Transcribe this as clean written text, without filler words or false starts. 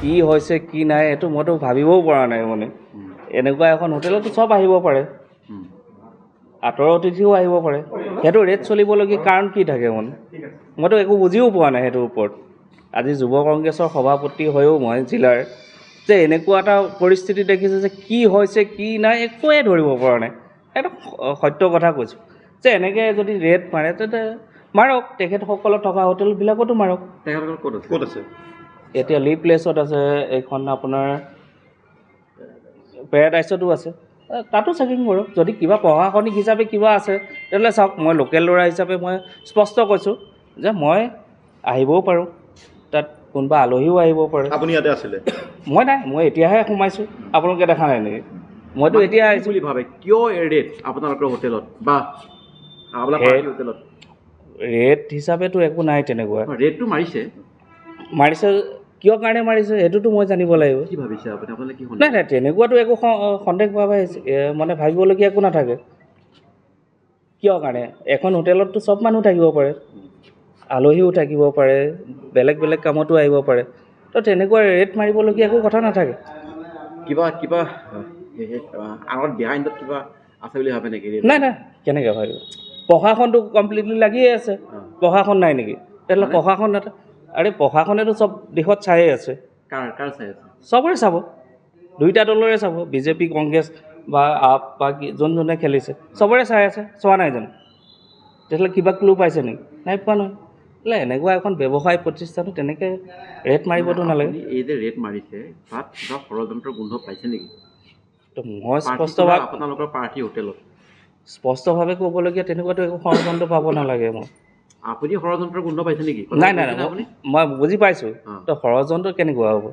কি হৈছে কি নাই এইটো মইতো ভাবিবও পৰা নাই মানে এনেকুৱা এখন হোটেলতো চব আহিব পাৰে আঁতৰৰ অতিথিও আহিব পাৰে সেইটো ৰেট চলিবলগীয়া কাৰণ কি থাকে মানে মইতো একো বুজিও পোৱা নাই সেইটোৰ ওপৰত আজি যুৱ কংগ্ৰেছৰ সভাপতি হৈও মই জিলাৰ যে এনেকুৱা এটা পৰিস্থিতি দেখিছোঁ যে কি হৈছে কি নাই একোৱে ধৰিব পৰা নাই এটা সত্য কথা কৈছোঁ যে এনেকৈ যদি ৰেট মাৰে তেন্তে মাৰক তেখেতসকলৰ থকা হোটেলবিলাকতো মাৰক তেখেতসকল ক'ত আছে এতিয়া লি প্লেছত আছে এইখন আপোনাৰ পেৰাডাইছতো আছে তাতো চেকিং কৰক যদি কিবা প্ৰশাসনিক হিচাপে কিবা আছে তেতিয়াহ'লে চাওক মই লোকেল ল'ৰা হিচাপে মই স্পষ্ট কৈছোঁ যে মই আহিবও পাৰোঁ তাত কোনোবা আলহীও আহিব পাৰে আপুনি ইয়াতে আছিলে মই নাই মই এতিয়াহে সোমাইছোঁ আপোনালোকে দেখা নাই নেকি মইতো এতিয়া আহিছোঁ বুলি ভাবে কিয় ৰেট আপোনালোকৰ হোটেলত বা আপোনালোকৰ হোটেলত ৰেট হিচাপেতো একো নাই তেনেকুৱা ৰেটটো মাৰিছে কিয় কাৰণে মাৰিছে সেইটোতো মই জানিব লাগিব কি ভাবিছে আপুনি আপোনালোকে কি নাই নাই তেনেকুৱাতো একো সন্দেহ মানে ভাবিবলগীয়া একো নাথাকে কিয় কাৰণে এখন হোটেলততো চব মানুহ থাকিব পাৰে আলহীও থাকিব পাৰে বেলেগ বেলেগ কামতো আহিব পাৰে তো তেনেকুৱা ৰেট মাৰিবলগীয়া একো কথা নাথাকে কিবা কিবা আগত বিহাইণ্ডত কিবা আছে বুলি ভাবে নেকি নাই নাই কেনেকৈ ভাবিব প্ৰশাসনটো কমপ্লিটলি লাগিয়ে আছে প্ৰশাসন নাই নেকি তেতিয়াহ'লে প্ৰশাসন এটা আৰে প্ৰশাসনেতো চব দিশত চায়ে আছে কাৰ চাই আছে চবৰে চাব দুইটা দলৰে চাব বিজেপি কংগ্ৰেছ বা আপ বা যোনে খেলিছে চবৰে চাই আছে চোৱা নাই জানো তেতিয়াহ'লে কিবা ক্লু পাইছে নেকি নাই পোৱা নহয় বোলে এনেকুৱা এখন ব্যৱসায় প্ৰতিষ্ঠানো তেনেকৈ ৰেট মাৰিবতো নালাগে এই যে ৰেট মাৰিছে তাত কিবা ষড়যন্ত্ৰৰ গোন্ধ পাইছে নেকি তো মই স্পষ্টভাৱে আপোনালোকৰ পাৰ্টি হোটেলত স্পষ্টভাৱে ক'বলগীয়া তেনেকুৱাতো একো ষড়যন্ত্ৰ পাব নালাগে মই আপুনি ষড়যন্ত্ৰৰ গোন্ধ পাইছে নেকি নাই নাই মই বুজি পাইছোঁ তো ষড়যন্ত্ৰ কেনেকুৱা হ'ব